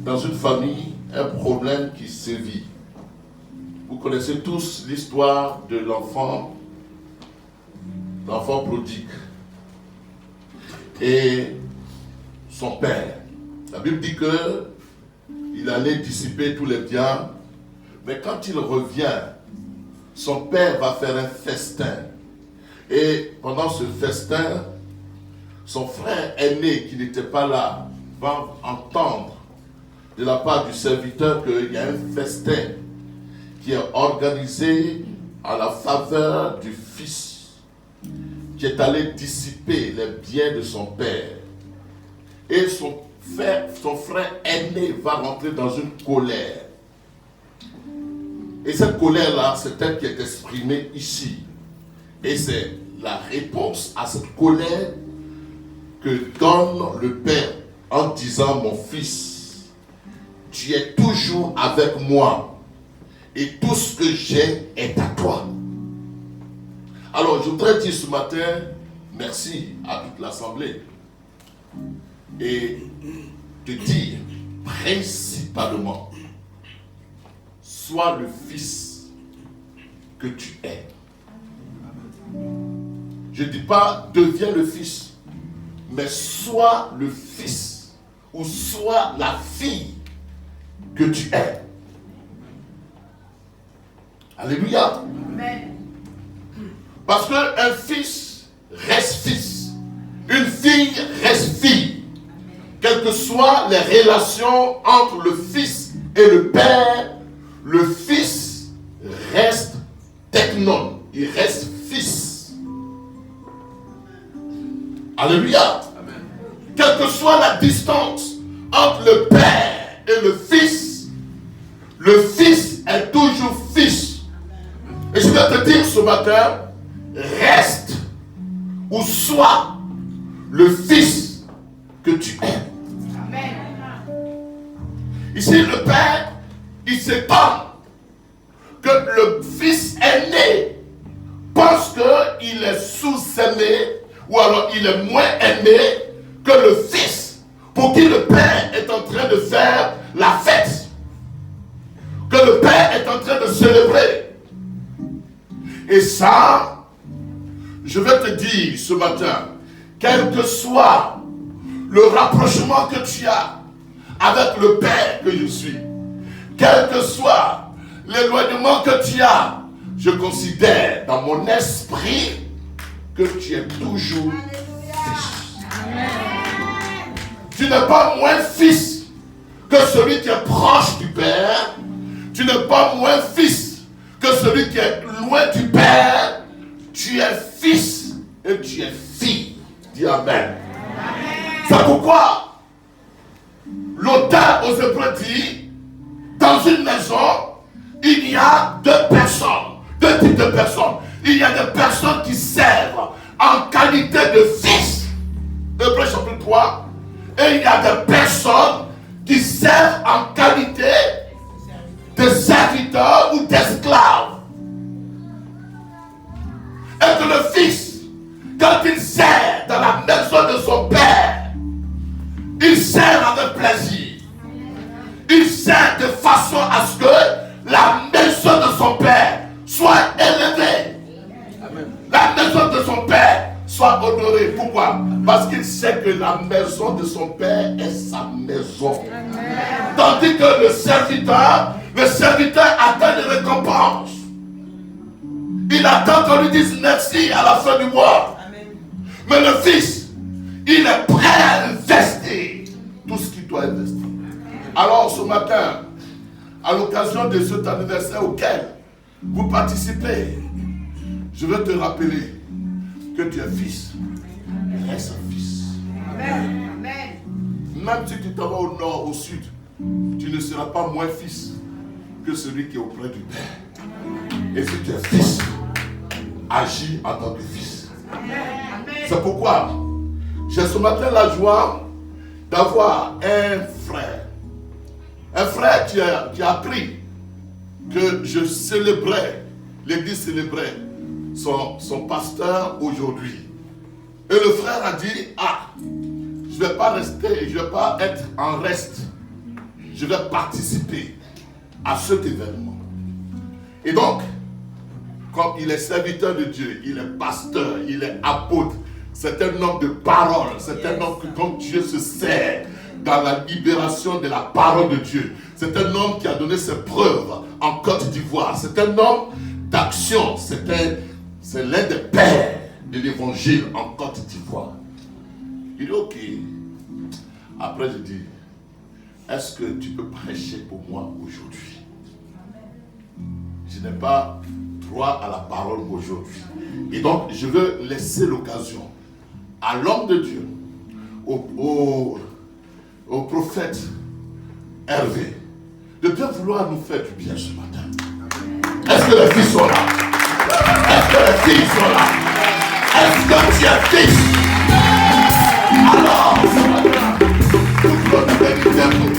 dans une famille un problème qui sévit. Vous connaissez tous l'histoire de l'enfant prodigue et son père. La Bible dit que il allait dissiper tous les biens, mais quand il revient, son père va faire un festin. Et pendant ce festin, son frère aîné qui n'était pas là va entendre de la part du serviteur qu'il y a un festin qui est organisé à la faveur du fils qui est allé dissiper les biens de son père. Et son frère aîné va rentrer dans une colère. Et cette colère-là, c'est elle qui est exprimée ici. Et c'est la réponse à cette colère que donne le père en disant: mon fils, tu es toujours avec moi et tout ce que j'ai est à toi. Alors je voudrais dire ce matin merci à toute l'assemblée et te dire principalement: sois le fils que tu es. Je ne dis pas deviens le fils, mais sois le fils ou sois la fille que tu es. Alléluia. Amen. Parce qu'un fils reste fils, une fille reste fille. Quelles que soient les relations entre le fils et le père, le fils reste technon, il reste fils. Alléluia. Amen. Quelle que soit la distance entre le père et le fils est toujours fils. Et je vais te dire ce matin, reste ou sois le fils que tu es. Amen. Ici, le père, il s'étonne que le fils aîné pense qu'il est sous-aimé ou alors il est moins aimé que le fils pour qui le père est en train de faire la fête, que le père est en train de célébrer. Et ça, je vais te dire ce matin, quel que soit le rapprochement que tu as avec le père que je suis, quel que soit l'éloignement que tu as, je considère dans mon esprit que tu es toujours fils. Amen. Tu n'es pas moins fils que celui qui est proche du père. Tu n'es pas moins fils que celui qui est loin du père. Tu es fils et tu es fille. Dis Amen. C'est pourquoi l'auteur aux Hébreux dit: dans une maison, il y a deux types de personnes. Il y a des personnes qui servent en qualité de fils, Hébreux chapitre 3, et il y a des personnes qui servent en qualité de serviteurs ou d'esclaves. Et que le fils, quand il sert dans la maison de son père, il sert avec plaisir. Il sert de façon à ce que la maison de son père soit élevée. Amen. La maison de son père soit honorée. Pourquoi? Parce qu'il sait que la maison de son père est sa maison. Amen. Tandis que le serviteur attend une récompense. Il attend qu'on lui dise merci à la fin du mois. Amen. Mais le fils, il est prêt à investir tout ce qu'il doit investir. Alors ce matin, à l'occasion de cet anniversaire auquel vous participez, je veux te rappeler que tu es fils. Reste un fils. Amen. Même si tu t'en vas au nord, au sud, tu ne seras pas moins fils que celui qui est auprès du Père. Et si tu es fils, agis en tant que fils. Amen. C'est pourquoi j'ai ce matin la joie d'avoir un frère. Un frère qui a appris que je célébrais, l'église célébrait son pasteur aujourd'hui. Et le frère a dit: ah, je ne vais pas rester, je ne vais pas être en reste. je vais participer à cet événement. Et donc, comme il est serviteur de Dieu, il est pasteur, il est apôtre, c'est un homme de parole, c'est un homme dont Dieu se sert dans la libération de la parole de Dieu. C'est un homme qui a donné ses preuves en Côte d'Ivoire. C'est un homme d'action. C'est l'un des pères de l'évangile en Côte d'Ivoire. Il dit ok. Après je dis, est-ce que tu peux prêcher pour moi aujourd'hui? Je n'ai pas droit à la parole aujourd'hui. Et donc je veux laisser l'occasion à l'homme de Dieu, au prophète Hervé, de bien vouloir nous faire du bien ce matin. Est-ce que les filles sont là? Est-ce que les filles sont là? Est-ce que tu es fils? Alors, ce matin, nous voulons te bénir.